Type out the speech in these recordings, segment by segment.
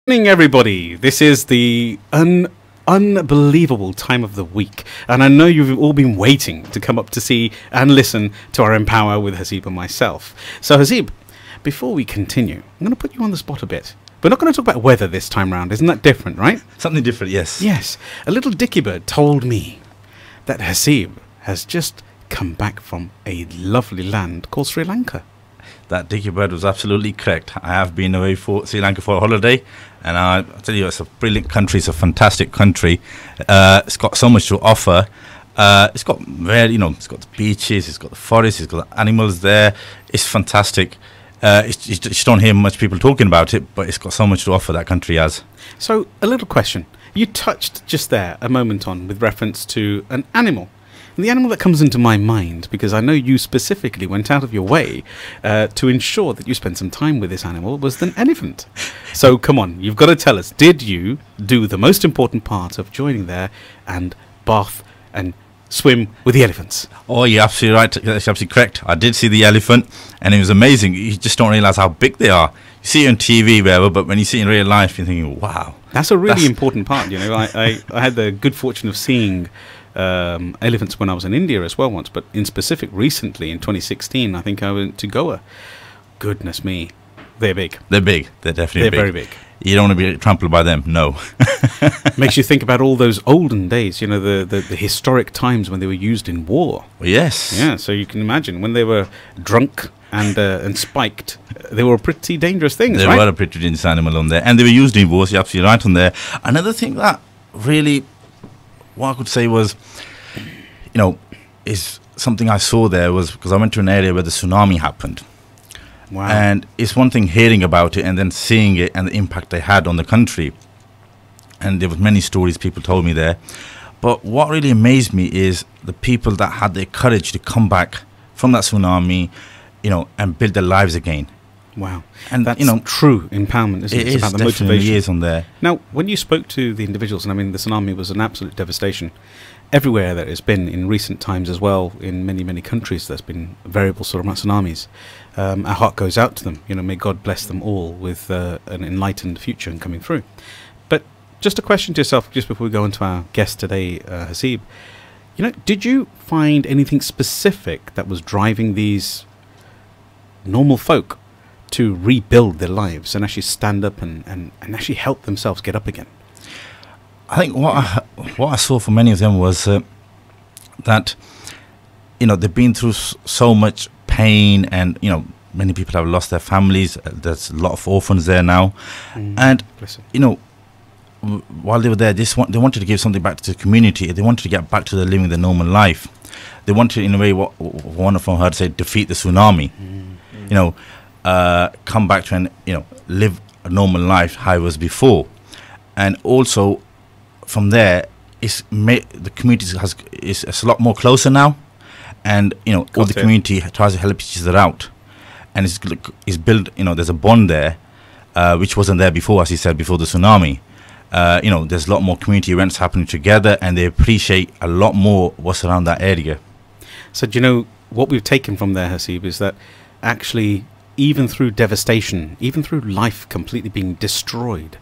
Morning, everybody. This is the unbelievable time of the week, and I know you've all been waiting to come up to see and listen to our Empower with Haseeb and myself. So, Haseeb, before we continue, I'm going to put you on the spot a bit. We're not going to talk about weather this time round. Isn't that different, right? Something different, yes. Yes. A little dicky bird told me that Haseeb has just come back from a lovely land called Sri Lanka. That dicky bird was absolutely correct. I have been away for Sri Lanka for a holiday, and I tell you, it's a brilliant country. It's a fantastic country. It's got so much to offer. It's got it's got the beaches, it's got the forests, it's got the animals there. It's fantastic. You just don't hear much people talking about it, but it's got so much to offer, that country has. So, a little question. You touched just there a moment on with reference to an animal. And the animal that comes into my mind, because I know you specifically went out of your way to ensure that you spent some time with this animal, was an elephant. So come on, you've got to tell us, did you do the most important part of joining there and bath and swim with the elephants? Oh, you're absolutely right. That's absolutely correct. I did see the elephant, and it was amazing. You just don't realize how big they are. You see it on TV, wherever, but when you see it in real life, you're thinking, wow. That's a really important part. You know, I had the good fortune of seeing elephants when I was in India as well once, but in specific recently in 2016 I think I went to Goa. Goodness me, they're big. They're big. They're definitely very big. You don't want to be trampled by them, no. Makes you think about all those olden days, you know, the historic times when they were used in war. Well, yes. Yeah, so you can imagine when they were drunk and spiked, they were pretty dangerous things, They right? were a pretty dangerous animal on there, and they were used in wars. You're absolutely right on there. Another thing that really, what I could say was, is something I saw there was because I went to an area where the tsunami happened. Wow. And it's one thing hearing about it and then seeing it and the impact they had on the country. And there was many stories people told me there. But what really amazed me is the people that had the courage to come back from that tsunami, and build their lives again. Wow. And that's true empowerment, isn't it? It It's about the definitely motivation. is on there. Now, when you spoke to the individuals, and I mean, the tsunami was an absolute devastation everywhere that it's been in recent times as well, in many, many countries, there's been variable sort of tsunamis. Our heart goes out to them. May God bless them all with an enlightened future and coming through. But just a question to yourself, just before we go on to our guest today, Haseeb. Did you find anything specific that was driving these normal folk to rebuild their lives and actually stand up and actually help themselves get up again? I think what I saw for many of them was that they've been through so much pain, and many people have lost their families. There's a lot of orphans there now, and while they were there, they wanted to give something back to the community. They wanted to get back to living their normal life. They wanted, in a way, what one of them heard say, defeat the tsunami. Come back to and live a normal life how it was before, and also from there, the community is a lot more closer now, and all the community tries to help each other out, and it's built. There's a bond there, which wasn't there before, as he said, before the tsunami. There's a lot more community events happening together, and they appreciate a lot more what's around that area. So, what we've taken from there, Haseeb, is that actually, even through devastation, even through life completely being destroyed,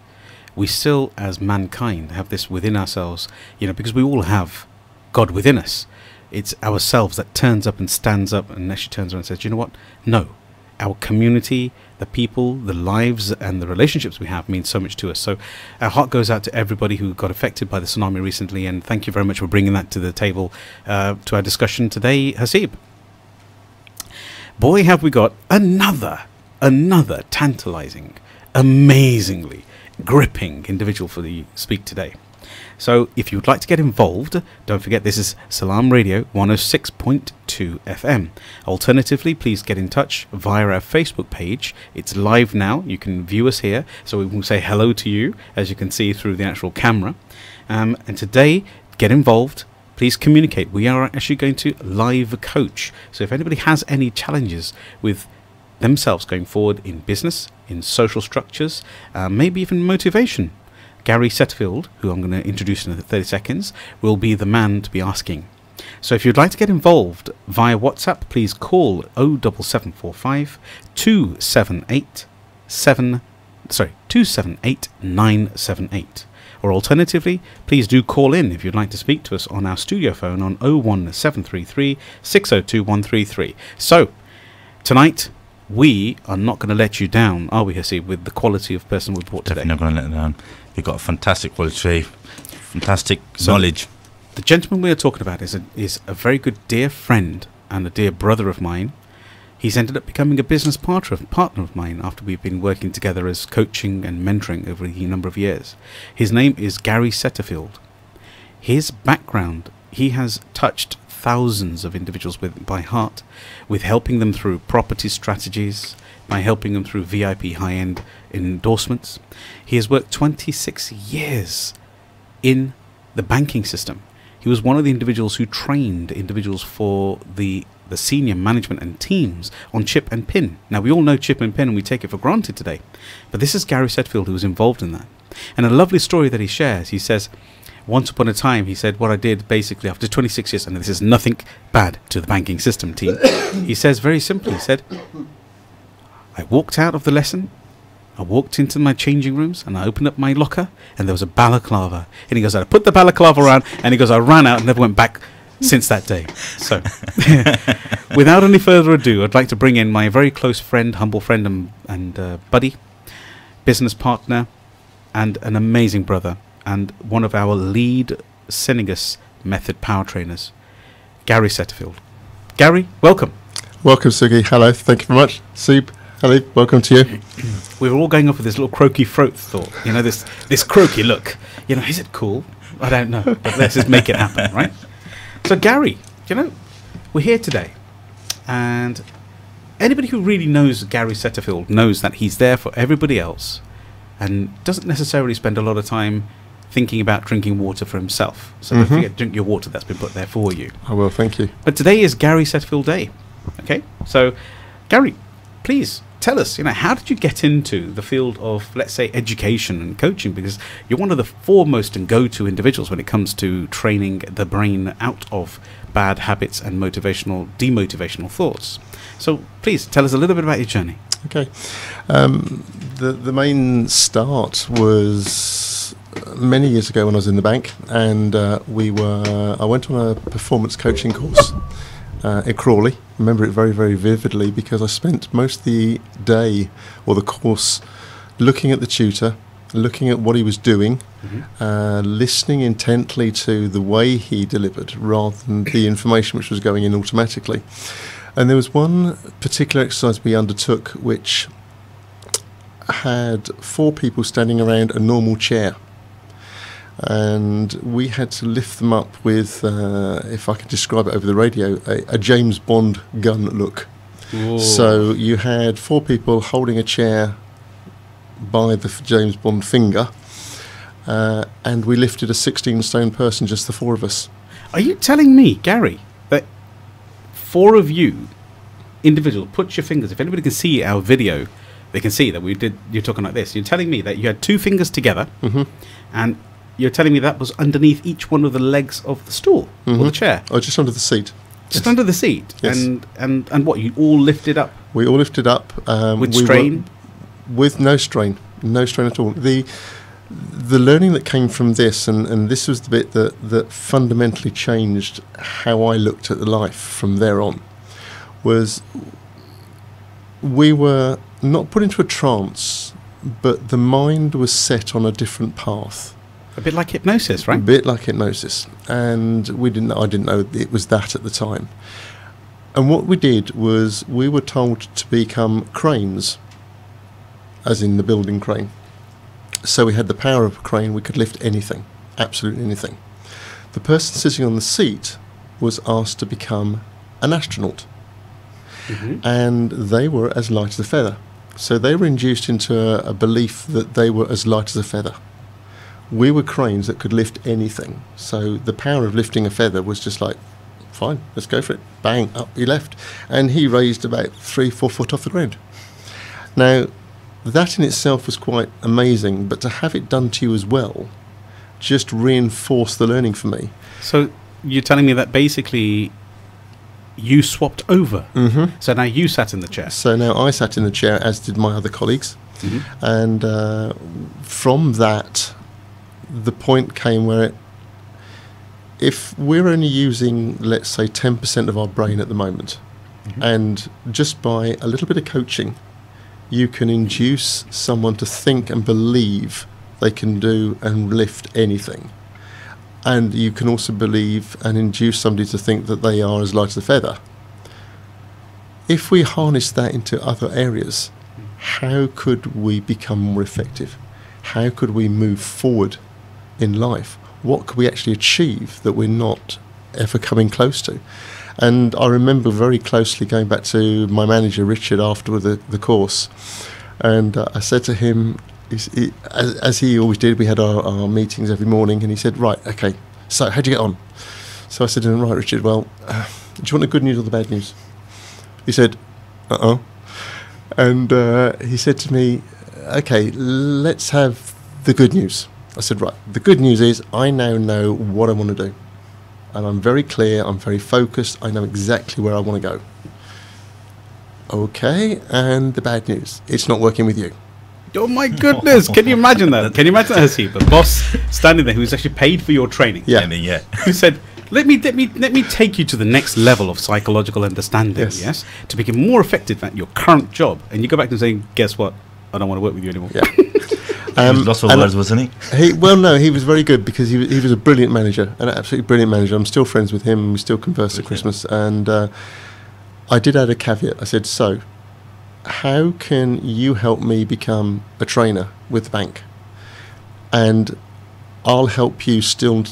we still, as mankind, have this within ourselves, because we all have God within us. It's ourselves that turns up and stands up and actually turns around and says, you know what? No. Our community, the people, the lives and the relationships we have mean so much to us. So our heart goes out to everybody who got affected by the tsunami recently, and thank you very much for bringing that to the table to our discussion today, Haseeb. Boy, have we got another tantalizing, amazingly gripping individual for the speak today. So if you'd like to get involved, don't forget this is Salam Radio 106.2 FM. Alternatively, please get in touch via our Facebook page. It's live now. You can view us here, so we will say hello to you, as you can see through the actual camera. And today, get involved. Please communicate. We are actually going to live coach. So if anybody has any challenges with themselves going forward in business, in social structures, maybe even motivation, Gary Setterfield, who I'm going to introduce in 30 seconds, will be the man to be asking. So if you'd like to get involved via WhatsApp, please call 07745 278 278 978. Or alternatively, please do call in if you'd like to speak to us on our studio phone on 01733 602 133. So, tonight, we are not going to let you down, are we, Hasib, with the quality of person we brought today? Definitely not going to let them down. We've got a fantastic quality, fantastic knowledge. The gentleman we are talking about is a very good dear friend and a dear brother of mine. He's ended up becoming a business partner of mine after we've been working together as coaching and mentoring over a number of years. His name is Gary Setterfield. His background, he has touched thousands of individuals by heart, with helping them through property strategies, by helping them through VIP high-end endorsements. He has worked 26 years in the banking system. He was one of the individuals who trained individuals for the senior management and teams on chip and pin. Now, we all know chip and pin and we take it for granted today. But this is Gary Setterfield who was involved in that. And a lovely story that he shares, he says, once upon a time, he said, what I did basically after 26 years, and this is nothing bad to the banking system team, he says very simply, he said, I walked out of the lesson, I walked into my changing rooms and I opened up my locker and there was a balaclava. And he goes, I put the balaclava around, and he goes, I ran out and never went back since that day. So, without any further ado, I'd like to bring in my very close friend, humble friend and buddy, business partner, and an amazing brother, and one of our lead Synegus method power trainers, Gary Setterfield. Gary, welcome. Welcome, Sukhi. Hello. Thank you very much. Sub, hello. Welcome to you. We were all going off with this little croaky throat thought. You know, this croaky look. You know, is it cool? I don't know. But let's just make it happen, right? So, Gary, you know, we're here today. And anybody who really knows Gary Setterfield knows that he's there for everybody else and doesn't necessarily spend a lot of time thinking about drinking water for himself. So don't forget, drink your water that's been put there for you. I will, thank you. But today is Gary Setterfield Day. Okay, so Gary, please tell us, you know, how did you get into the field of, let's say, education and coaching? Because you're one of the foremost and go-to individuals when it comes to training the brain out of bad habits and demotivational thoughts. So please tell us a little bit about your journey. Okay. The main start was many years ago when I was in the bank, and I went on a performance coaching course at Crawley. I remember it very, very vividly because I spent most of the day or the course looking at the tutor, looking at what he was doing, listening intently to the way he delivered rather than the information which was going in automatically. And there was one particular exercise we undertook which had 4 people standing around a normal chair. And we had to lift them up with, if I can describe it over the radio, a James Bond gun look. Whoa. So you had 4 people holding a chair by the James Bond finger, and we lifted a 16-stone person, just the 4 of us. Are you telling me, Gary, that 4 of you, individual, put your fingers, if anybody can see our video, they can see that you're talking like this. You're telling me that you had 2 fingers together, and you're telling me that was underneath each one of the legs of the stool or the chair? Oh, just under the seat. Just under the seat? Yes. And what, you all lifted up? We all lifted up. With strain? With no strain. No strain at all. The learning that came from this, and this was the bit that fundamentally changed how I looked at the life from there on, was we were not put into a trance, but the mind was set on a different path. A bit like hypnosis, right? A bit like hypnosis. And I didn't know it was that at the time. And what we did was we were told to become cranes, as in the building crane. So we had the power of a crane. We could lift anything, absolutely anything. The person sitting on the seat was asked to become an astronaut. And they were as light as a feather. So they were induced into a belief that they were as light as a feather. We were cranes that could lift anything. So the power of lifting a feather was just like, fine, let's go for it. Bang, up he left. And he raised about 3-4 foot off the ground. Now, that in itself was quite amazing, but to have it done to you as well just reinforced the learning for me. So you're telling me that basically you swapped over. So now you sat in the chair. So now I sat in the chair, as did my other colleagues. And from that, the point came where if we're only using, let's say, 10% of our brain at the moment, and just by a little bit of coaching, you can induce someone to think and believe they can do and lift anything. And you can also believe and induce somebody to think that they are as light as a feather. If we harness that into other areas, how could we become more effective? How could we move forward in life? What could we actually achieve that we're not ever coming close to? And I remember very closely going back to my manager, Richard, after the course. And I said to him, as he always did, we had our meetings every morning, and he said, right, okay, so how'd you get on? So I said to him, right, Richard, well, do you want the good news or the bad news? He said, And he said to me, okay, let's have the good news. I said, right, the good news is I now know what I want to do. And I'm very clear, I'm very focused, I know exactly where I want to go. Okay, and the bad news, it's not working with you. Oh my goodness! Can you imagine that? Can you imagine that as he, the boss standing there, who's actually paid for your training? Yeah. Who said, "Let me take you to the next level of psychological understanding, yes, to become more effective at your current job." And you go back and say, "Guess what? I don't want to work with you anymore." Yeah. He was lost for words, wasn't he? No, he was very good because he was a brilliant manager, an absolutely brilliant manager. I'm still friends with him, and we still converse at Christmas. And I did add a caveat. I said, so how can you help me become a trainer with the bank? And I'll help you still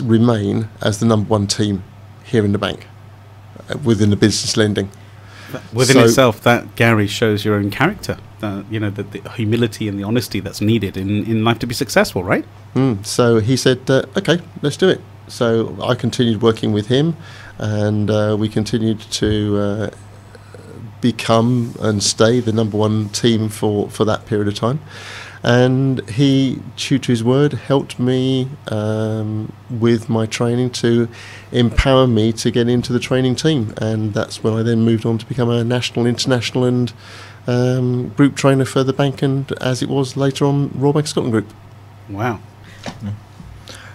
remain as the number one team here in the bank within the business lending. Within itself, that, Gary, shows your own character. The humility and the honesty that's needed in life to be successful, right? So he said, okay, let's do it. So I continued working with him, and we continued to become and stay the number one team for that period of time. And he, true to his word, helped me with my training to empower me to get into the training team. And that's when I then moved on to become a national, international and group trainer for the bank, and as it was later on, Royal Bank of Scotland Group. Wow.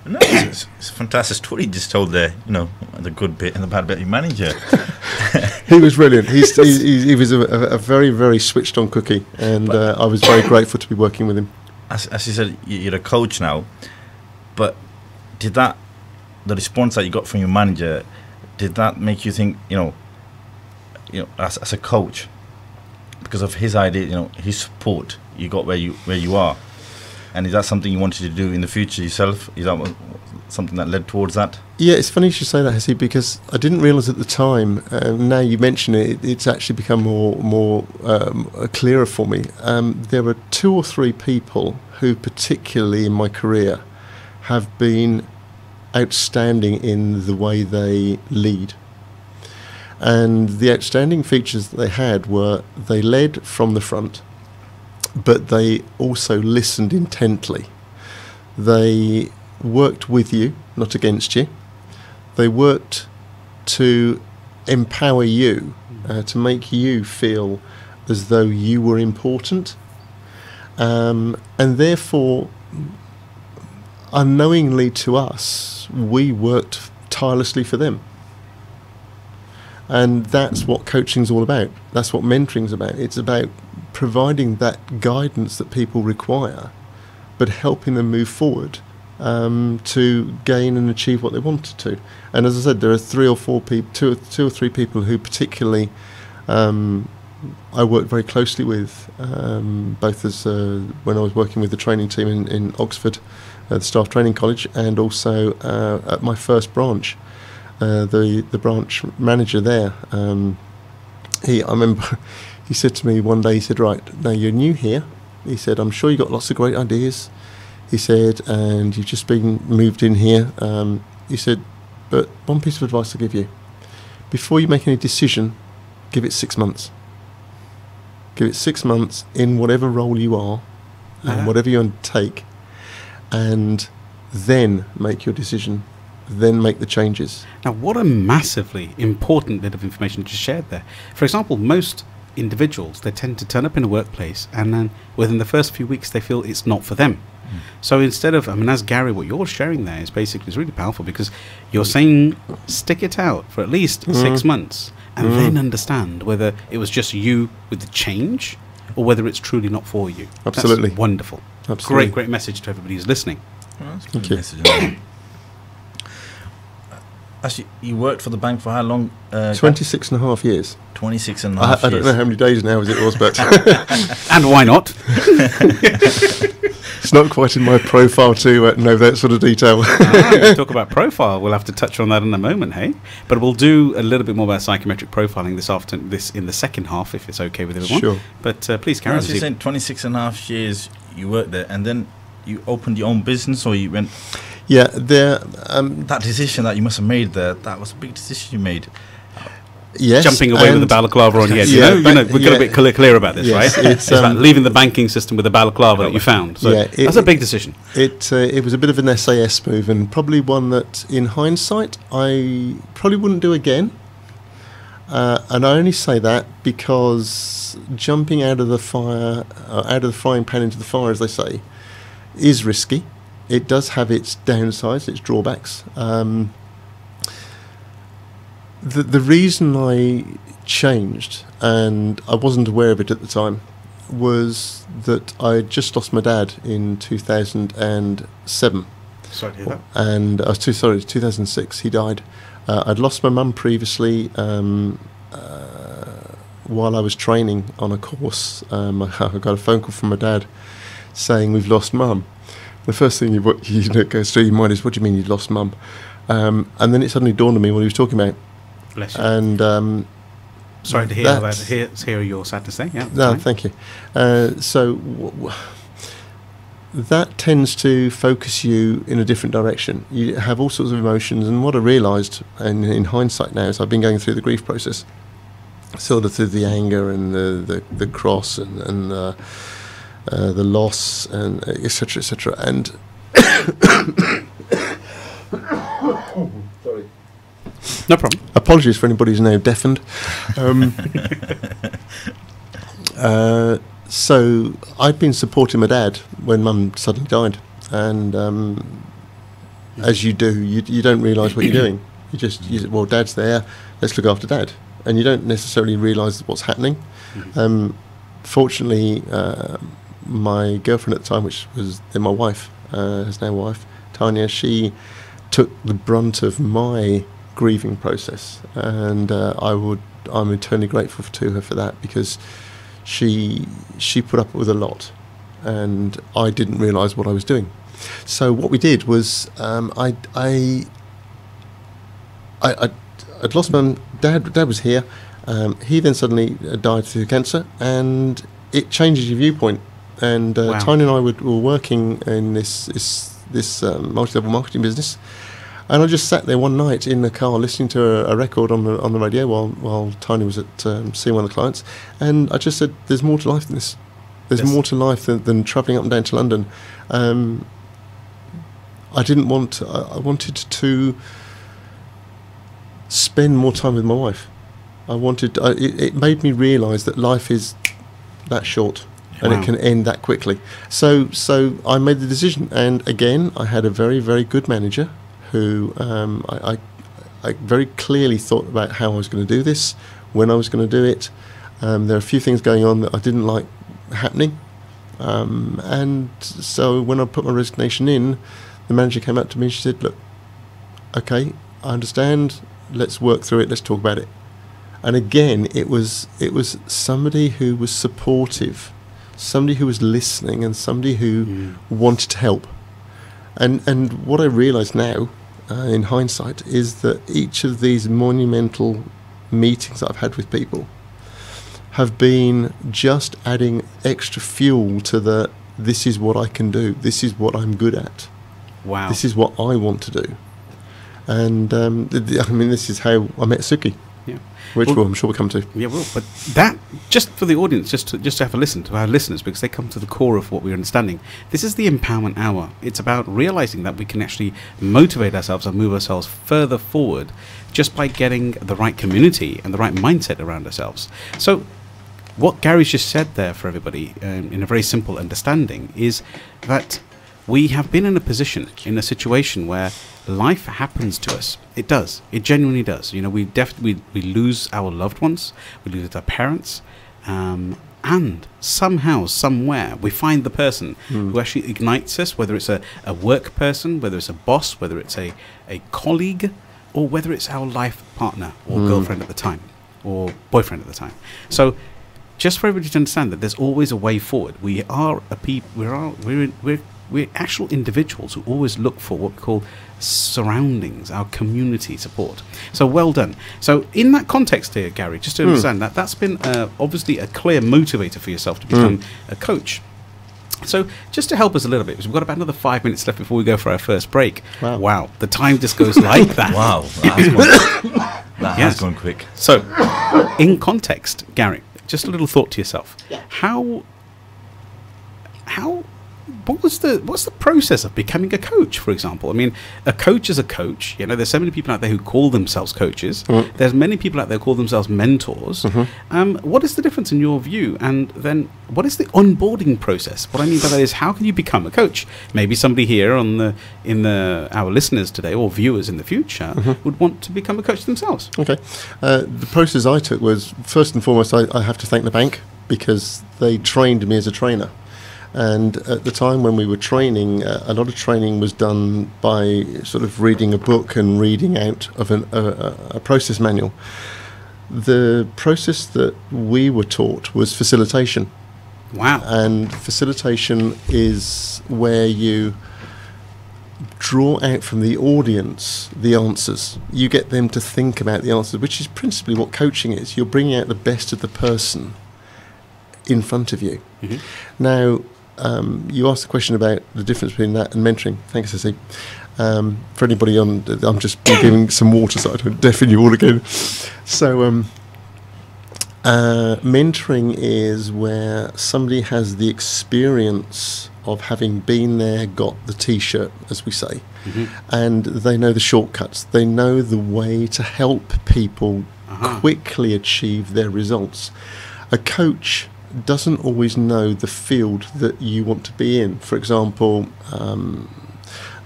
No, it's a fantastic story you just told there, the good bit and the bad bit of your manager. He was brilliant. He was a very, very switched on cookie, and I was very grateful to be working with him. As you said, you're a coach now, but did the response that you got from your manager, did that make you think, as a coach, because of his idea, his support, you got where you are? And is that something you wanted to do in the future yourself? Is that something that led towards that? Yeah, it's funny you should say that, Hesse, because I didn't realise at the time. Now you mention it, it's actually become more clearer for me. There were 2 or 3 people who, particularly in my career, have been outstanding in the way they lead. And the outstanding features that they had were they led from the front, but they also listened intently. They worked with you, not against you. They worked to empower you, to make you feel as though you were important. And therefore, unknowingly to us, we worked tirelessly for them. And that's what coaching's all about. That's what mentoring's about. It's about providing that guidance that people require, but helping them move forward to gain and achieve what they wanted to. And as I said, there are 3 or 4 people, two or three people who particularly I worked very closely with, both as when I was working with the training team in Oxford, the Staff Training College, and also at my first branch. The branch manager there, I remember he said to me one day, he said, right, now you're new here. He said, I'm sure you've got lots of great ideas. He said, and you've just been moved in here. He said, but one piece of advice I'll give you. Before you make any decision, give it 6 months. Give it 6 months in whatever role you are, and whatever you undertake, and then make your decision. Then make the changes. Now, what a massively important bit of information just shared there. For example, most individuals, they tend to turn up in a workplace, and then within the first few weeks they feel it's not for them. So instead of, I mean, as Gary, what you're sharing there is basically is really powerful, because you're saying stick it out for at least 6 months, and then understand whether it was just you with the change, or whether it's truly not for you. Absolutely. That's wonderful. Absolutely. Great message to everybody who's listening. Thank you. Actually, you worked for the bank for how long? 26 and a half years. 26 and a half I don't know how many days now as it was, but And why not? it's not quite in my profile to know that sort of detail. Talk about profile. We'll have to touch on that in a moment, hey? But we'll do a little bit more about psychometric profiling this afternoon, this in the second half, if it's okay with everyone. Sure. But please, Karen. You're saying 26 and a half years you worked there, and then you opened your own business, or you went... Yeah, there. That decision that you must have made there, that was a big decision you made. Yes, Jumping away with the balaclava on your head. Yeah, you know, we've got to be clear about this, yes, right? it's, It's about leaving the banking system with the balaclava that you found. So yeah, that's a big decision. It was a bit of an SAS move, and probably one that, in hindsight, I probably wouldn't do again. And I only say that because jumping out of the fire, out of the frying pan into the fire, as they say, is risky. It does have its downsides, its drawbacks. The reason I changed, and I wasn't aware of it at the time, was that I had just lost my dad in 2007. Sorry to hear that. And I was 2006. He died. I'd lost my mum previously while I was training on a course. I got a phone call from my dad saying, "We've lost mum." The first thing goes through your mind is, "What do you mean you've lost mum?" And then it suddenly dawned on me what he was talking about. Bless you. And sorry to hear that. Hear your sadness there. Yeah. no, fine. thank you. That tends to focus you in a different direction. You have all sorts of emotions, and what I realised, and in hindsight now, is I've been going through the grief process, sort of through the anger and the cross and the loss and etc. etc. And sorry, No problem. apologies for anybody who's now deafened. So I'd been supporting my dad when mum suddenly died, and as you do, you don't realise what you're doing. Well, dad's there, let's look after dad, and you don't necessarily realise what's happening. Fortunately, my girlfriend at the time, which was then my wife, his now wife, Tanya, she took the brunt of my grieving process, and I'm eternally grateful to her for that, because she put up with a lot, and I didn't realise what I was doing. So what we did was I'd lost my dad. Dad was here. He then suddenly died through cancer, and it changes your viewpoint. And Wow. Tanya and I were working in this multi-level marketing business, and I just sat there one night in the car listening to a record on the radio while Tanya was at seeing one of the clients, and I just said, "There's more to life than this. There's Yes. more to life than travelling up and down to London." I wanted to spend more time with my wife. It made me realise that life is that short, and Wow. it can end that quickly. So I made the decision, and again, I had a very, very good manager who I very clearly thought about how I was going to do this, when I was going to do it. There are a few things going on that I didn't like happening, and so when I put my resignation in, the manager came up to me and she said, "Look, okay, I understand, let's work through it, let's talk about it." And again, it was somebody who was supportive, somebody who was listening, and somebody who wanted to help. And what I realise now, in hindsight, is that each of these monumental meetings that I've had with people have been just adding extra fuel to this is what I can do, this is what I'm good at, Wow. this is what I want to do. And this is how I met Sukhi, Yeah. which Well- I'm sure we'll come to. Yeah, well, but that, just for the audience, just to have a listen to our listeners, because they come to the core of what we're understanding. This is the empowerment hour. It's about realizing that we can actually motivate ourselves and move ourselves further forward just by getting the right community and the right mindset around ourselves. So what Gary's just said there for everybody, in a very simple understanding, is that we have been in a position, in a situation where life happens to us. It does. It genuinely does. You know, we lose our loved ones, we lose our parents, and somehow, somewhere, we find the person who actually ignites us, whether it's a work person, whether it's a boss, whether it's a colleague, or whether it's our life partner or girlfriend at the time, or boyfriend at the time. So, just for everybody to understand that there's always a way forward. We are we're actual individuals who always look for what we call surroundings, our community support. So well done. So in that context here, Gary, just to understand that's been obviously a clear motivator for yourself to become a coach. So just to help us a little bit, because we've got about another 5 minutes left before we go for our first break. Wow, the time just goes like that. Wow, that has gone quick. So in context, Gary, just a little thought to yourself. What's the process of becoming a coach, for example? I mean, a coach is a coach. You know, there's so many people out there who call themselves coaches. There's many people out there who call themselves mentors. What is the difference in your view? And then what is the onboarding process? What I mean by that is, how can you become a coach? Maybe somebody here our listeners today, or viewers in the future, would want to become a coach themselves. Okay. The process I took was, first and foremost, I have to thank the bank, because they trained me as a trainer. And at the time when we were training, a lot of training was done by sort of reading a book and reading out of a process manual. The process that we were taught was facilitation. Wow. And facilitation is where you draw out from the audience the answers. You get them to think about the answers, which is principally what coaching is. You're bringing out the best of the person in front of you. Now, you asked the question about the difference between that and mentoring. Thanks, Sissy. For anybody on, I'm just giving some water so I don't deafen you all again. So, mentoring is where somebody has the experience of having been there, got the T-shirt, as we say, and they know the shortcuts. They know the way to help people quickly achieve their results. A coach doesn't always know the field that you want to be in. For example,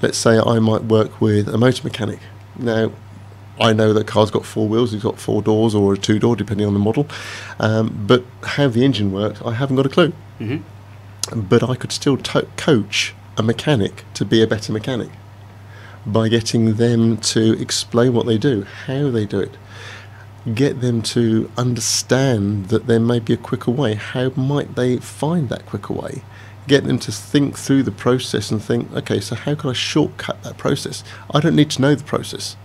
let's say I might work with a motor mechanic. Now, I know that a car's got 4 wheels, it's got 4 doors or a 2-door, depending on the model. But how the engine works, I haven't got a clue. But I could still coach a mechanic to be a better mechanic by getting them to explain what they do, how they do it. Get them to understand that there may be a quicker way. How might they find that quicker way? Get them to think through the process and think, okay, so how can I shortcut that process? I don't need to know the process,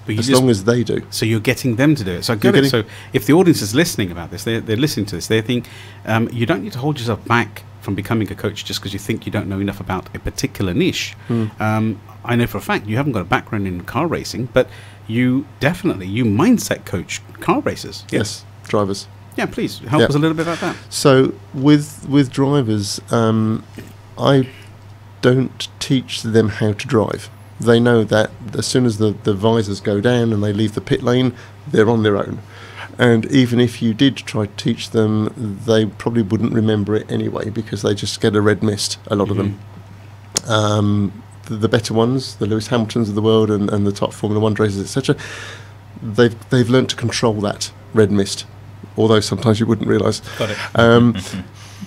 but as long as they do. So you're getting them to do it. So I get it. So if the audience is listening about this, they're listening to this, they think you don't need to hold yourself back from becoming a coach just because you think you don't know enough about a particular niche. I know for a fact you haven't got a background in car racing, but you mindset coach car racers. Yes, drivers. Yeah, please help us a little bit about that. So with drivers, I don't teach them how to drive. They know that as soon as the visors go down and they leave the pit lane, they're on their own. And even if you did try to teach them, they probably wouldn't remember it anyway, because they just get a red mist, a lot of them. The better ones, the Lewis Hamiltons of the world and the top Formula 1 racers, etc., they've learned to control that red mist, although sometimes you wouldn't realise. Got it.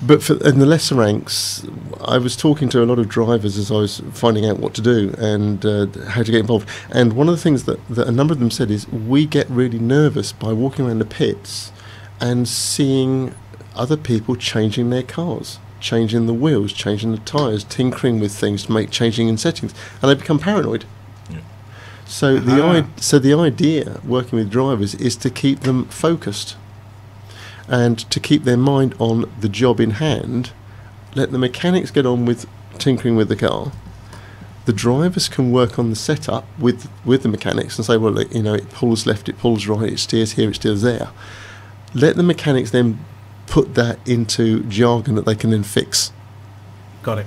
But in the lesser ranks, I was talking to a lot of drivers as I was finding out what to do and how to get involved. And one of the things that a number of them said is, we get really nervous by walking around the pits and seeing other people changing their cars, changing the wheels, changing the tyres, tinkering with things to make changing in settings, and they become paranoid. So the idea working with drivers is to keep them focused and to keep their mind on the job in hand. Let the mechanics get on with tinkering with the car. The drivers can work on the setup with the mechanics and say, well, you know, it pulls left, it pulls right, it steers here, it steers there. Let the mechanics then put that into jargon that they can then fix. Got it.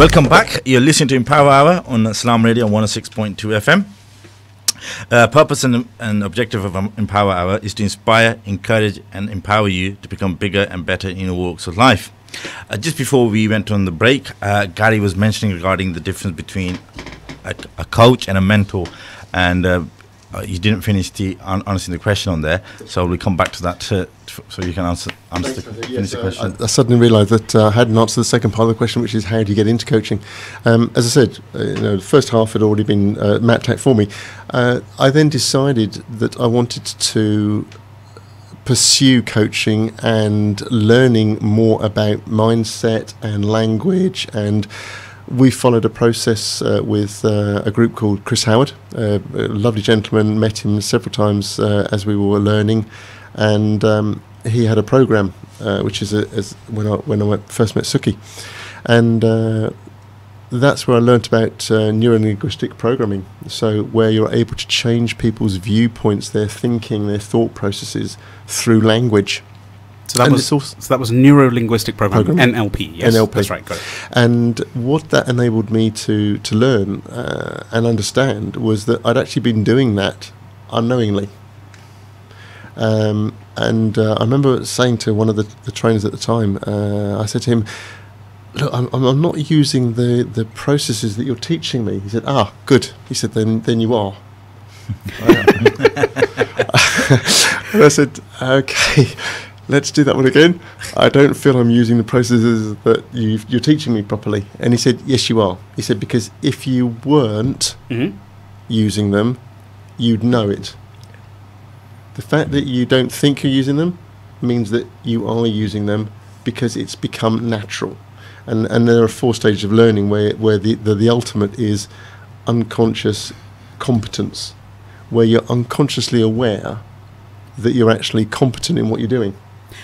Welcome back. You're listening to Empower Hour on Salam Radio on 106.2 FM. Purpose and objective of Empower Hour is to inspire, encourage and empower you to become bigger and better in your walks of life. Just before we went on the break, Gary was mentioning regarding the difference between a coach and a mentor, and you didn't finish answering the question on there, so we'll come back to that so you can finish the question. I suddenly realised that I hadn't answered the second part of the question, which is how do you get into coaching? As I said, the first half had already been mapped out for me. I then decided that I wanted to pursue coaching and learning more about mindset and language, and we followed a process with a group called Chris Howard, a lovely gentleman. Met him several times as we were learning, and he had a program which is when I first met Sukhi, and that's where I learnt about neuro-linguistic programming. So where you're able to change people's viewpoints, their thinking, their thought processes through language. So that was neuro-linguistic programming, NLP. Yes, NLP. That's right. Got it. And what that enabled me to learn and understand was that I'd actually been doing that unknowingly. And I remember saying to one of the trainers at the time, I said to him, "Look, I'm not using the processes that you're teaching me." He said, "Ah, good." He said, "Then you are." And I said, "Okay, let's do that one again. I don't feel I'm using the processes that you're teaching me properly." And he said, "Yes, you are." He said, "Because if you weren't using them, you'd know it. The fact that you don't think you're using them means that you are using them because it's become natural." And there are 4 stages of learning where the ultimate is unconscious competence, where you're unconsciously aware that you're actually competent in what you're doing.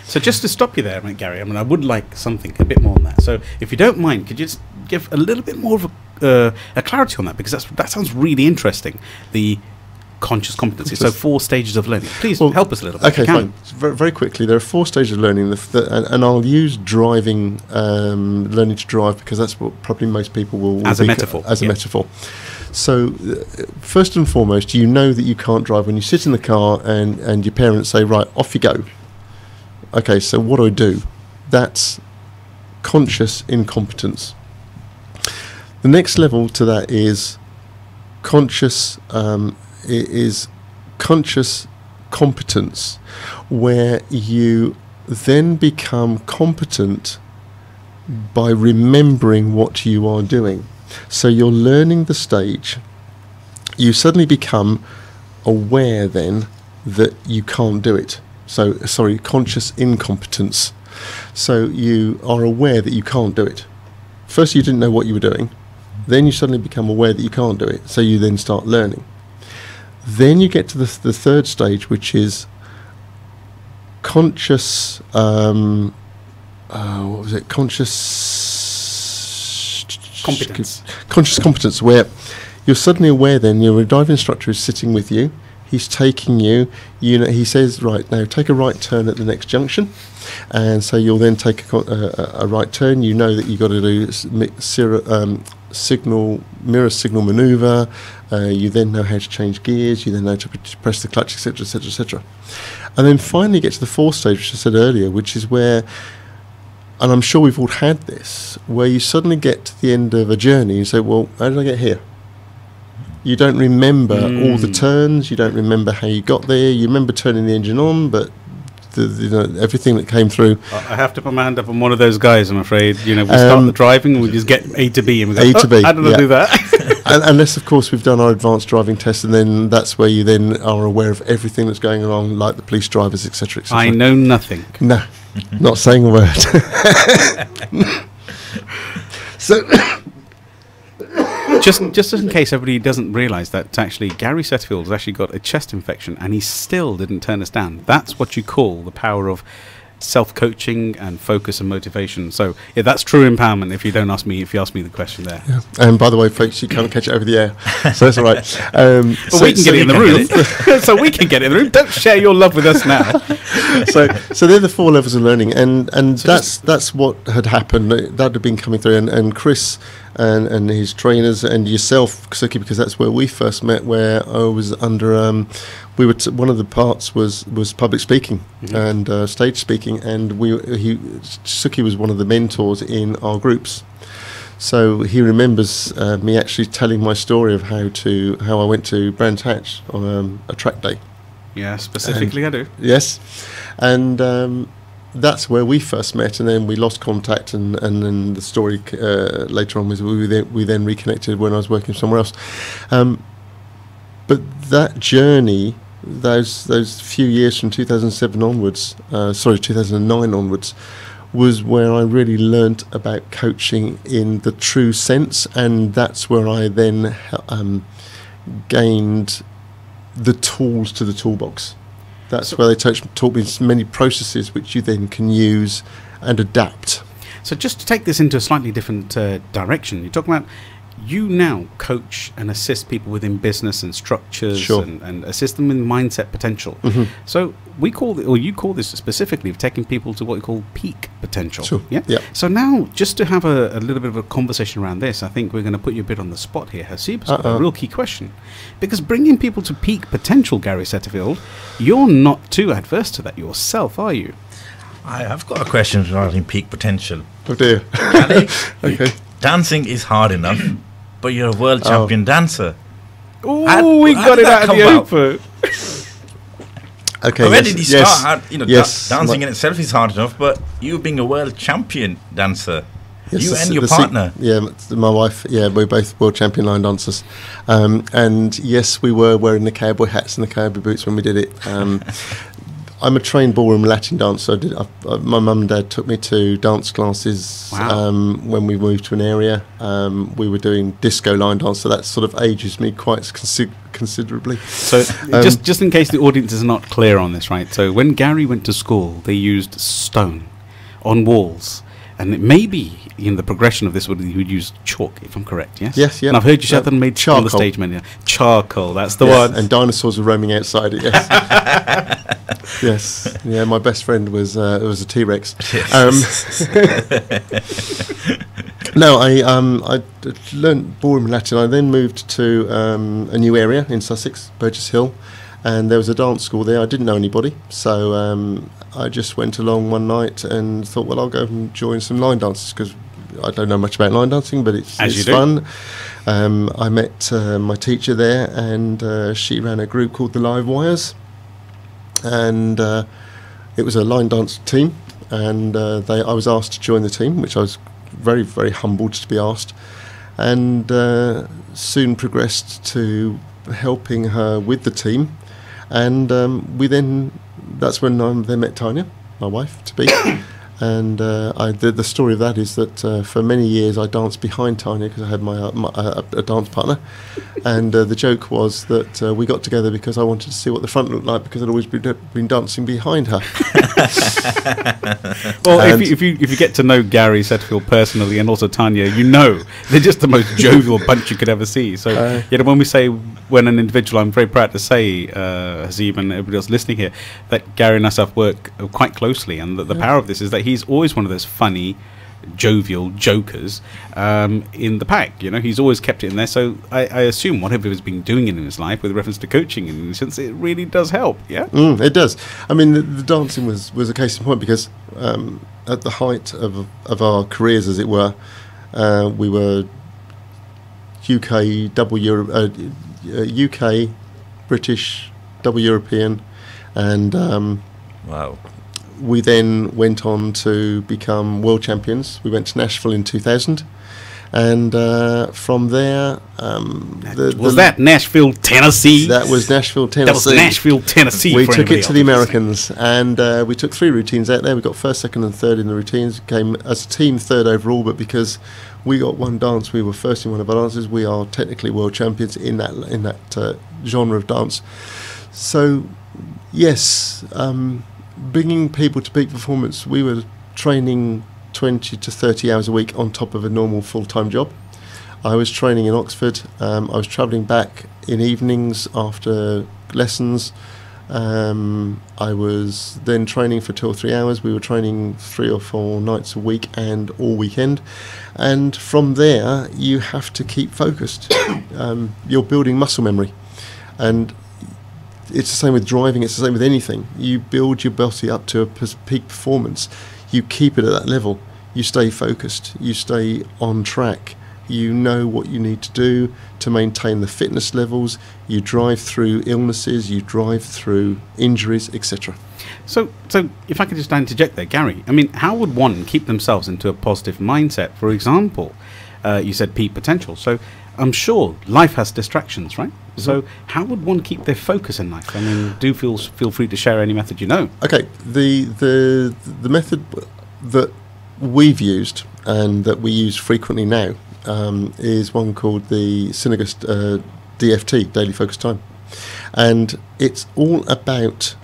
So just to stop you there, Gary, I would like something a bit more on that. So if you don't mind, could you just give a little bit more of a clarity on that? Because that sounds really interesting, the conscious competency. So 4 stages of learning. Please help us a little bit. Okay, fine. Very quickly, there are 4 stages of learning, and I'll use driving, learning to drive, because that's what probably most people will as a metaphor. Metaphor. So, first and foremost, you know that you can't drive when you sit in the car and your parents say, "Right, off you go." Okay, so what do? That's conscious incompetence. The next level to that is conscious competence, where you then become competent by remembering what you are doing. So you're learning the stage. You suddenly become aware then that you can't do it. So, conscious incompetence. So you are aware that you can't do it. First you didn't know what you were doing. Then you suddenly become aware that you can't do it. So you then start learning. Then you get to the third stage, which is conscious, Competence. Conscious competence, where you're suddenly aware then your driving instructor is sitting with you. He's taking you, he says, "Right, now take a right turn at the next junction." And so you'll then take a right turn. You know that you've got to do mirror signal manoeuvre. You then know how to change gears. You then know to press the clutch, etc., etc., etc. And then finally get to the 4th stage, which I said earlier, which is where, and I'm sure we've all had this, where you suddenly get to the end of a journey and say, "Well, how did I get here?" You don't remember all the turns. You don't remember how you got there. You remember turning the engine on, but everything that came through. I have to put my hand up. I'm one of those guys, I'm afraid. We start the driving and we just get A to B and we go, A to B. How did I do that? Unless, of course, we've done our advanced driving test, and then that's where you then are aware of everything that's going along, like the police drivers, etc., etc. I know nothing. No, not saying a word. So... Just in case everybody doesn't realise that actually Gary Setterfield has actually got a chest infection and he still didn't turn us down. That's what you call the power of self-coaching and focus and motivation. So yeah, that's true empowerment. If you ask me the question there. Yeah. And by the way, folks, you can't catch it over the air, so that's all right. But we can get it in the room. So we can get it in the room. Don't share your love with us now. So they're the 4 levels of learning, and so that's what had happened. That had been coming through, and Chris and his trainers, and yourself, Sukhi, because that's where we first met. Where I was under, one of the parts was public speaking and stage speaking, and Sukhi was one of the mentors in our groups. So he remembers me actually telling my story of how I went to Brands Hatch on a track day. Yeah, specifically, I do. Yes, and that's where we first met, and then we lost contact, and then the story later on was we then reconnected when I was working somewhere else. But that journey, those few years from 2007 onwards, 2009 onwards, was where I really learnt about coaching in the true sense, and that's where I then gained the tools to the toolbox. That's where they taught me many processes which you then can use and adapt. So just to take this into a slightly different direction, you're talking about you now coach and assist people within business and structures and assist them in mindset potential. So you call this specifically taking people to what you call peak potential. Yeah? So now, just to have a little bit of a conversation around this, I think we're going to put you a bit on the spot here. Hasib's got a real key question. Because bringing people to peak potential, Gary Setterfield, you're not too adverse to that yourself, are you? I've got a question regarding peak potential. Oh dear. Okay. Dancing is hard enough, but you're a world champion dancer. Oh, we got it out of the open. Okay. Where did you start? Dancing in itself is hard enough, but you being a world champion dancer, you and your partner. My wife. Yeah, we're both world champion line dancers, and yes, we were wearing the cowboy hats and the cowboy boots when we did it. I'm a trained ballroom Latin dancer. My mum and dad took me to dance classes when we moved to an area. We were doing disco line dance, so that sort of ages me quite considerably. So just in case the audience is not clear on this, right? So when Gary went to school, they used stone on walls. And it may be in the progression of this, would use chalk, if I'm correct, yes? Yes, yeah. And I've heard you shout them made charcoal on the stage many. Charcoal, that's the one. And dinosaurs were roaming outside it, yes. Yes. Yeah, my best friend was a T-Rex. No, I learnt ballroom Latin. I then moved to a new area in Sussex, Burgess Hill, and there was a dance school there. I didn't know anybody, so I just went along one night and thought, well, I'll go and join some line dances, because I don't know much about line dancing, but it's fun. I met my teacher there, and she ran a group called the Live Wires, and it was a line dance team, and I was asked to join the team, which I was very, very humbled to be asked, and soon progressed to helping her with the team, and that's when I then met Tanya, my wife to be, and the story of that is that for many years I danced behind Tanya because I had a dance partner, and the joke was that we got together because I wanted to see what the front looked like, because I'd always been dancing behind her. Well, if you get to know Gary Setterfield personally, and also Tanya, you know they're just the most jovial bunch you could ever see. So when we say, when an individual, I'm very proud to say, Hasib and everybody else listening here, that Gary and myself work quite closely, and the power of this is that he's always one of those funny, jovial jokers in the pack. He's always kept it in there. So I assume whatever he's been doing in his life with reference to coaching, in a sense, it really does help. It does. I mean, the dancing was a case in point, because at the height of our careers, as it were, we were UK, UK, British, double European, and wow. We then went on to become world champions. We went to Nashville in 2000, and from there, was that Nashville, Tennessee? That was Nashville, Tennessee. That was Nashville, Tennessee. We took it to the Americans, and we took 3 routines out there. We got first, second, and third in the routines. Came as a team third overall, but because we got one dance, we were first in one of our dances. We are technically world champions in that genre of dance. So, yes. Bringing people to peak performance, we were training 20 to 30 hours a week on top of a normal full-time job. I was training in Oxford. I was travelling back in evenings after lessons. I was then training for 2 or 3 hours. We were training 3 or 4 nights a week and all weekend. And from there, you have to keep focused. You're building muscle memory. And it's the same with driving, it's the same with anything. You build your body up to a peak performance. You keep it at that level. You stay focused. You stay on track. You know what you need to do to maintain the fitness levels. You drive through illnesses, you drive through injuries, etc. So if I could just interject there, Gary, I mean, how would one keep themselves into a positive mindset? For example, you said peak potential. So I'm sure life has distractions, right? Mm-hmm. So how would one keep their focus in life? I mean, do feel free to share any method you know. Okay, the method that we've used and that we use frequently now is one called the Synergist DFT, Daily Focus Time. And it's all about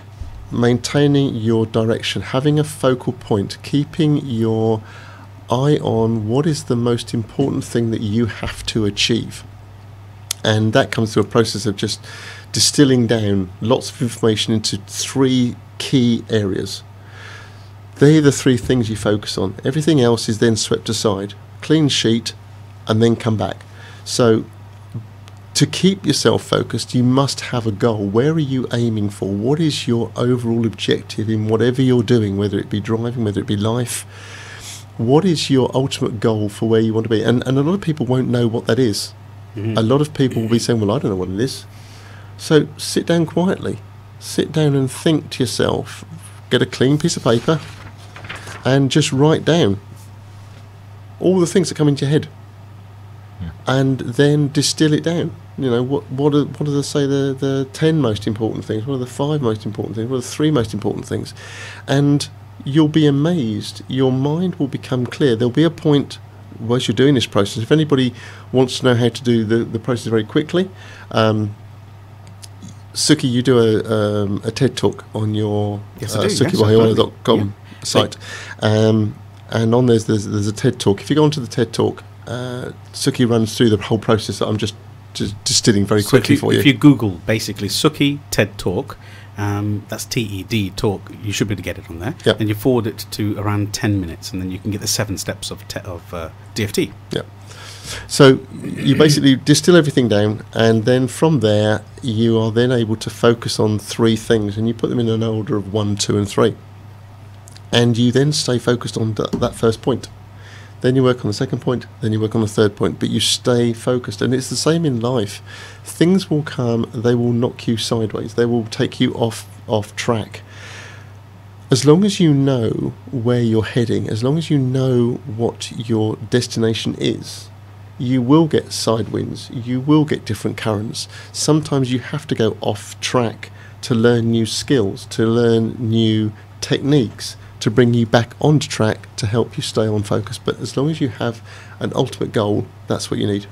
maintaining your direction, having a focal point, keeping your eye on what is the most important thing that you have to achieve. And that comes through a process of just distilling down lots of information into 3 key areas. They're the 3 things you focus on. Everything else is then swept aside. Clean sheet, and then come back. So to keep yourself focused, you must have a goal. Where are you aiming for? What is your overall objective in whatever you're doing, whether it be driving, whether it be life? What is your ultimate goal for where you want to be? And a lot of people won't know what that is. Mm-hmm. A lot of people will be saying, well, I don't know what it is. So sit down quietly. Sit down and think to yourself. Get a clean piece of paper and just write down all the things that come into your head. And then distill it down. You know, what do they say the 10 most important things? What are the 5 most important things? What are the 3 most important things? And you'll be amazed. Your mind will become clear. There'll be a point whilst you're doing this process. If anybody wants to know how to do the process very quickly, Sukhi, you do a TED talk on your SukhiWahiwala.com site. And on there's a TED talk. If you go onto the TED talk, Sukhi runs through the whole process that I'm just distilling very quickly for you. If you Google basically Sukhi TED Talk, that's TED Talk, you should be able to get it on there. Yep. And you forward it to around 10 minutes, and then you can get the 7 steps of DFT. Yeah. So you basically distill everything down, and then from there you are then able to focus on 3 things, and you put them in an order of 1, 2, and 3. And you then stay focused on that first point. Then you work on the second point, then you work on the third point, but you stay focused. And it's the same in life. Things will come, they will knock you sideways, they will take you off track. As long as you know where you're heading, as long as you know what your destination is, you will get side winds, you will get different currents. Sometimes you have to go off track to learn new skills, to learn new techniques, to bring you back onto track, to help you stay on focus. But as long as you have an ultimate goal, that's what you need.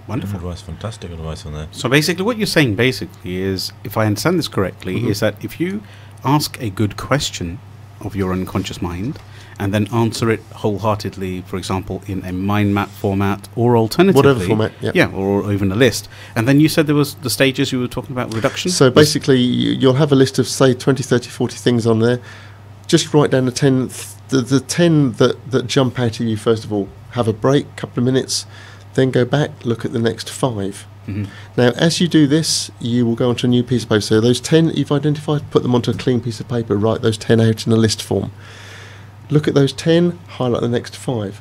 Wonderful advice, fantastic advice on that. So basically what you're saying is, if I understand this correctly, is that if you ask a good question of your unconscious mind and then answer it wholeheartedly, for example, in a mind map format or alternatively... Whatever format, yeah, or even a list. And then you said there was the stages you were talking about, reduction? So basically you'll have a list of, say, 20, 30, 40 things on there. Just write down the 10 that jump out at you first of all. Have a break, couple of minutes, then go back, look at the next 5. Mm-hmm. Now, as you do this, you will go onto a new piece of paper. So those 10 you've identified, put them onto a clean piece of paper, write those 10 out in a list form. Look at those 10, highlight the next 5.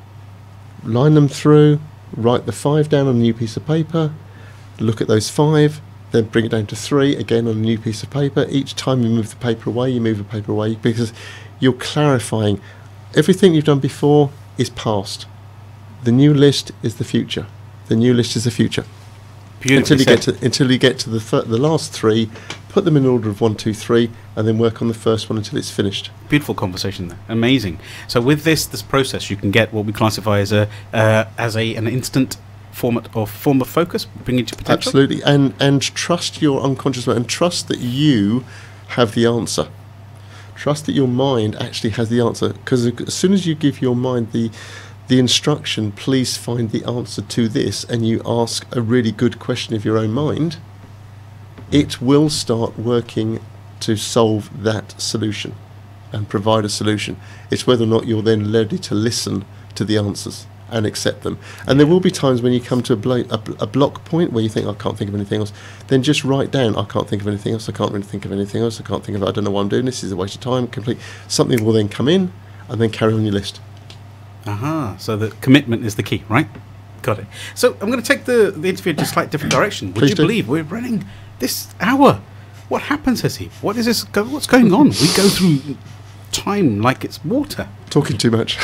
Line them through, write the 5 down on a new piece of paper, look at those 5, then bring it down to 3, again on a new piece of paper. Each time you move the paper away, you move the paper away, because you're clarifying everything you've done before is past. The new list is the future. The new list is the future. Until you get to the last 3, put them in order of 1, 2, 3, and then work on the first one until it's finished. Beautiful conversation there. Amazing. So with this process, you can get what we classify as an instant form of focus, bring it to potential. Absolutely, and trust your unconscious mind, and trust that you have the answer. Trust that your mind actually has the answer, because as soon as you give your mind the instruction, please find the answer to this, and you ask a really good question of your own mind, it will start working to solve that solution and provide a solution. It's whether or not you're then ready to listen to the answers and accept them. And there will be times when you come to a block point where you think, I can't think of anything else. Then just write down, I can't think of anything else, I can't really think of anything else, I can't think of, I don't know why I'm doing this, is a waste of time, complete. Something will then come in and then carry on your list. Aha, so the commitment is the key, right? Got it. So I'm going to take the interview in a slightly different direction. Would Please you do. believe we're running this hour? What happens, Hasib? What is this? What's going on? We go through time like it's water. Talking too much.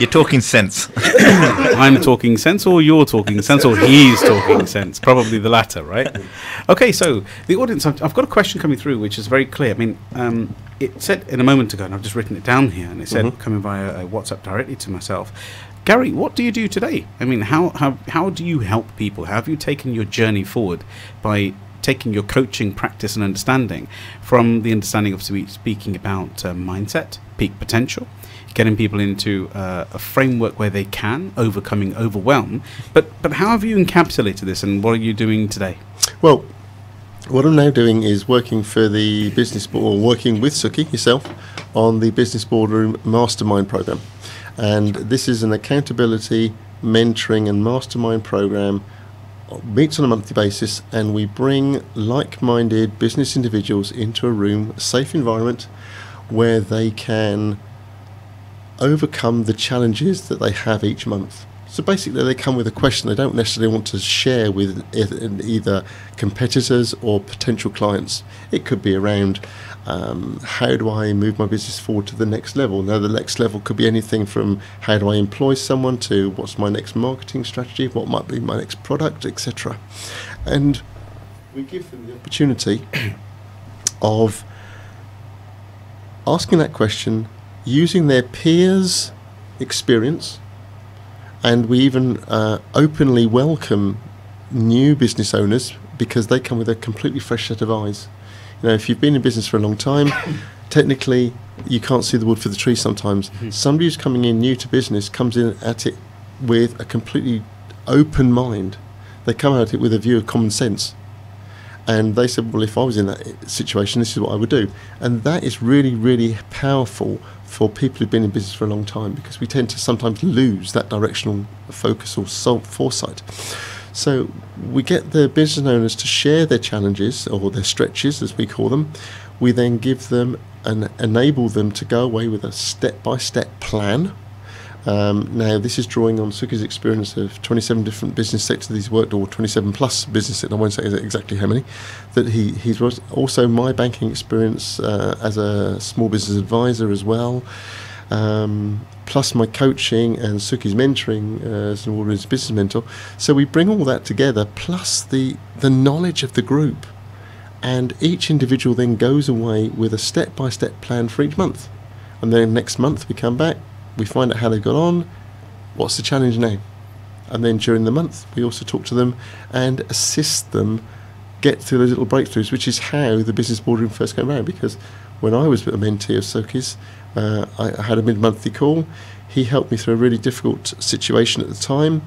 You're talking sense. I'm talking sense, or you're talking sense, or he's talking sense. Probably the latter, right? Okay, so the audience, I've got a question coming through which is very clear. I mean, it said in a moment ago, and I've just written it down here, and it said, coming via WhatsApp directly to myself, Gary, what do you do today? I mean, how do you help people? How have you taken your journey forward by taking your coaching practice and understanding from the understanding of speaking about mindset, peak potential, getting people into a framework where they can, overcoming overwhelm. But how have you encapsulated this, and what are you doing today? Well, what I'm now doing is working for the business board, or working with Sukhi yourself on the Business Boardroom Mastermind program. And this is an accountability, mentoring and mastermind program. Meets on a monthly basis, and we bring like-minded business individuals into a room, a safe environment, where they can overcome the challenges that they have each month. So basically they come with a question they don't necessarily want to share with either competitors or potential clients. It could be around how do I move my business forward to the next level. Now the next level could be anything from how do I employ someone to what's my next marketing strategy, what might be my next product, etc. And we give them the opportunity of asking that question using their peers' experience. And we even openly welcome new business owners because they come with a completely fresh set of eyes. You know, if you've been in business for a long time, technically you can't see the wood for the trees sometimes. Somebody who's coming in new to business comes in at it with a completely open mind. They come at it with a view of common sense. And they said, well, if I was in that situation, this is what I would do. And that is really, really powerful for people who've been in business for a long time, because we tend to sometimes lose that directional focus or foresight. So we get the business owners to share their challenges, or their stretches as we call them. We then give them and enable them to go away with a step-by-step plan. Now this is drawing on Sukhi's experience of 27 different business sectors that he's worked, or 27 plus business sectors, I won't say exactly how many, that he's also my banking experience as a small business advisor as well, plus my coaching and Sukhi's mentoring as an ordinary business mentor. So we bring all that together, plus the knowledge of the group, and each individual then goes away with a step-by-step plan for each month. And then next month we come back, we find out how they've got on, what's the challenge now. And then during the month we also talk to them and assist them get through those little breakthroughs, which is how the business boardroom first came around. Because when I was a mentee of Sukhi's, I had a mid-monthly call. He helped me through a really difficult situation at the time.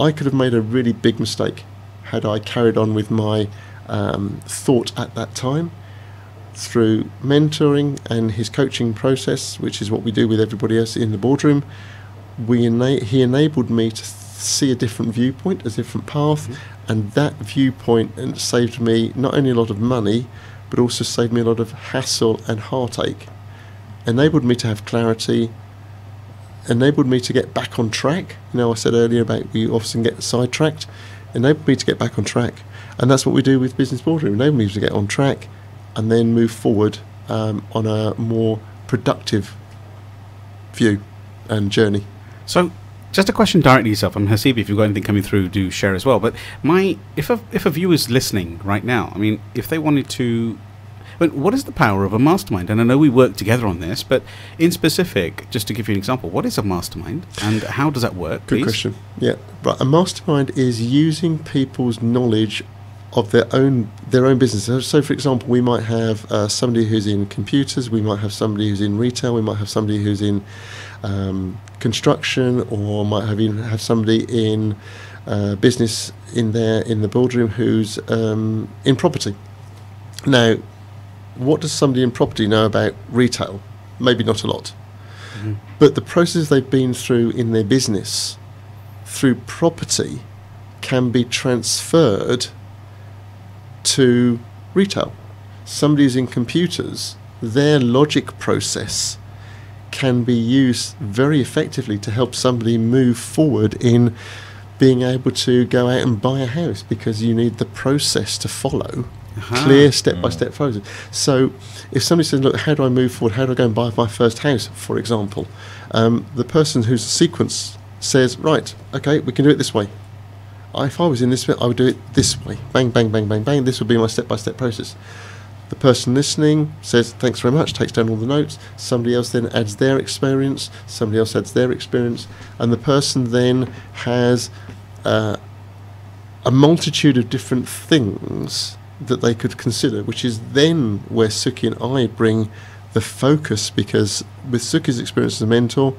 I could have made a really big mistake had I carried on with my thought at that time. Through mentoring and his coaching process, which is what we do with everybody else in the boardroom, he enabled me to see a different viewpoint, a different path, and that viewpoint saved me not only a lot of money, but also saved me a lot of hassle and heartache. Enabled me to have clarity, enabled me to get back on track. You know, I said earlier about we often get sidetracked. Enabled me to get back on track, and that's what we do with Business Boardroom. Enabled me to get on track and then move forward on a more productive view and journey. So, just a question directly to yourself. I'm Hasib, if you've got anything coming through, do share as well. But if a viewer's listening right now, I mean, if they wanted to, but what is the power of a mastermind? And I know we work together on this, but in specific, just to give you an example, what is a mastermind and how does that work? Good question. Yeah, but a mastermind is using people's knowledge of their own business. So for example, we might have somebody who's in computers, we might have somebody who's in retail, we might have somebody who's in construction, or might have somebody in business in the boardroom who's in property. Now, what does somebody in property know about retail? Maybe not a lot. Mm-hmm. But the process they've been through in their business through property can be transferred to retail. Somebody who's in computers, their logic process can be used very effectively to help somebody move forward in being able to go out and buy a house, because you need the process to follow. Clear step-by-step process. So if somebody says, look, how do I move forward? How do I go and buy my first house, for example? The person who's a sequence says, right, okay, we can do it this way. If I was in this bit, I would do it this way. Bang, bang, bang, bang, bang. This would be my step-by-step process. The person listening says, thanks very much, takes down all the notes. Somebody else then adds their experience. Somebody else adds their experience. And the person then has a multitude of different things that they could consider, which is then where Sukhi and I bring the focus, because with Sukhi's experience as a mentor,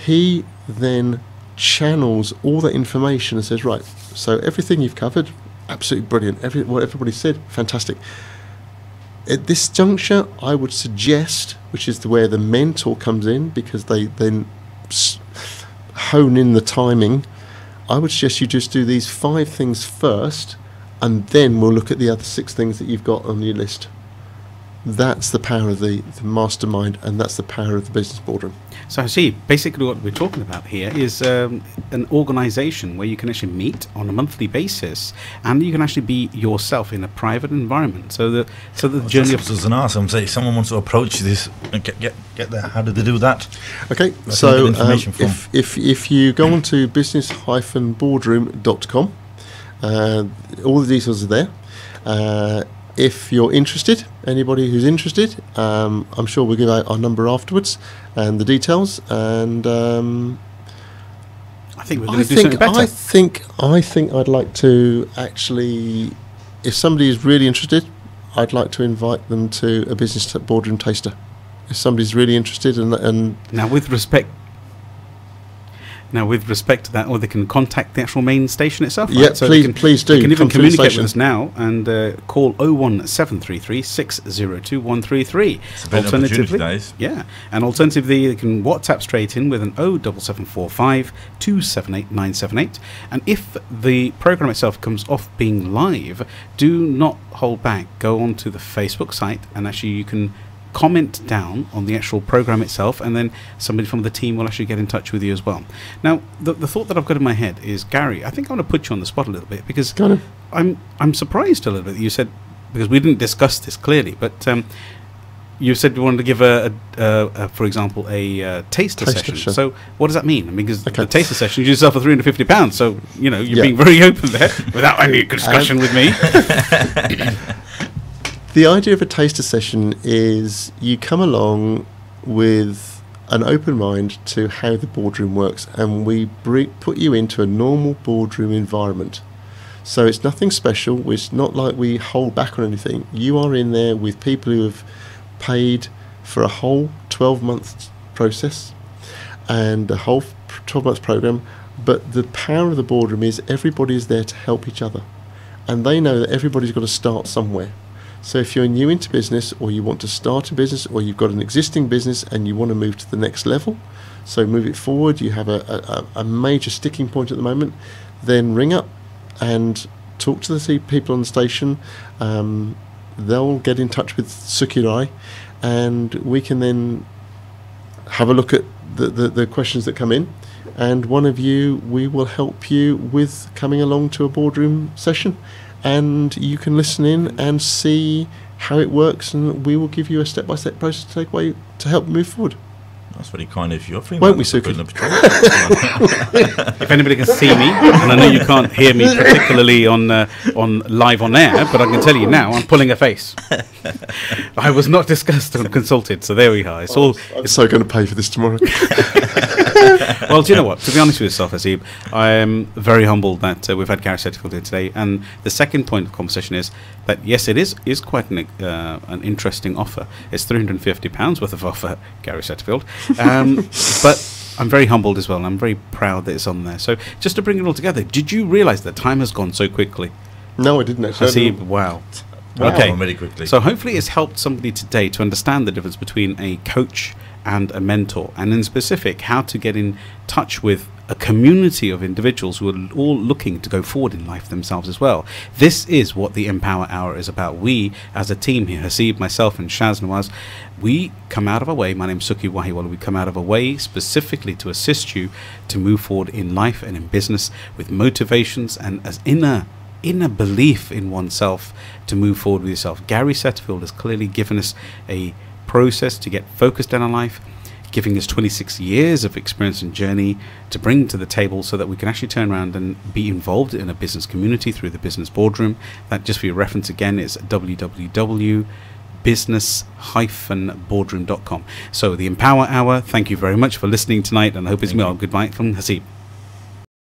he then channels all that information and says, right, so everything you've covered, absolutely brilliant. What everybody said, fantastic. At this juncture, I would suggest, which is where the mentor comes in, because they then hone in the timing, I would suggest you just do these 5 things first, and then we'll look at the other 6 things that you've got on your list. That's the power of the mastermind, and that's the power of the business boardroom. So I see, basically what we're talking about here is an organisation where you can actually meet on a monthly basis, and you can actually be yourself in a private environment. So the journey of... As an awesome, say, if someone wants to approach this and get there, how do they do that? Okay, so if you go on to business-boardroom.com, all the details are there. If you're interested, anybody who's interested, I'm sure we'll give out our number afterwards and the details. And I think we're going to do something better. I think I'd like to actually, if somebody is really interested, I'd like to invite them to a business boardroom taster. If somebody's really interested, and now with respect to that, or they can contact the actual main station itself. Right? Yeah, so please do. You can even communicate with us now and call 01733 602 133. It's a bit alternatively, guys. Yeah, and alternatively, you can WhatsApp straight in with an 07745 278 978. And if the program itself comes off being live, do not hold back. Go onto the Facebook site, and actually you can comment down on the actual program itself, and then somebody from the team will actually get in touch with you as well. Now, the thought that I've got in my head is, Gary, I think I want to put you on the spot a little bit, because I'm surprised a little bit that you said, because we didn't discuss this clearly, but you said you wanted to give for example, a taster session. So what does that mean? I mean, because the taster session you sell for £350, so you're being very open there without any discussion with me. The idea of a taster session is you come along with an open mind to how the boardroom works, and we put you into a normal boardroom environment. So it's nothing special. It's not like we hold back on anything. You are in there with people who have paid for a whole 12-month process and a whole 12-month program. But the power of the boardroom is everybody is there to help each other, and they know that everybody's got to start somewhere. So if you're new into business, or you want to start a business, or you've got an existing business and you want to move to the next level, so move it forward, you have a major sticking point at the moment, then ring up and talk to the people on the station. They'll get in touch with Sukhi and I, and we can then have a look at the questions that come in, and one of you, we will help you with coming along to a boardroom session. And you can listen in and see how it works, and we will give you a step-by-step process to take away to help move forward. That's very kind of you. Won't we, Sukhi? If anybody can see me, and I know you can't hear me particularly on live on air, but I can tell you now, I'm pulling a face. I was not discussed or consulted, so there we are. It's all. I'm so going to pay for this tomorrow. Well, do you know what? To be honest with yourself, Azib, I am very humbled that we've had Gary Setterfield here today. And the second point of conversation is that, yes, it is quite an interesting offer. It's £350 worth of offer, Gary Setterfield. But I'm very humbled as well, and I'm very proud that it's on there. So just to bring it all together, did you realise that time has gone so quickly? No, I didn't actually. Wow. Okay. Very quickly. So hopefully it's helped somebody today to understand the difference between a coach and a mentor, and in specific how to get in touch with a community of individuals who are all looking to go forward in life themselves as well. This is what the Empower Hour is about. We as a team here, Hasib, myself and Shaz Nawaz, we come out of our way. My name's Sukhi Wahiwala. We come out of our way specifically to assist you to move forward in life and in business with motivations and as inner belief in oneself to move forward with yourself. Gary Setterfield has clearly given us a process to get focused in our life, giving us 26 years of experience and journey to bring to the table so that we can actually turn around and be involved in a business community through the business boardroom. That, just for your reference again, is www.business-boardroom.com. So the Empower Hour, thank you very much for listening tonight, and I hope it's well. Goodbye from Hasib.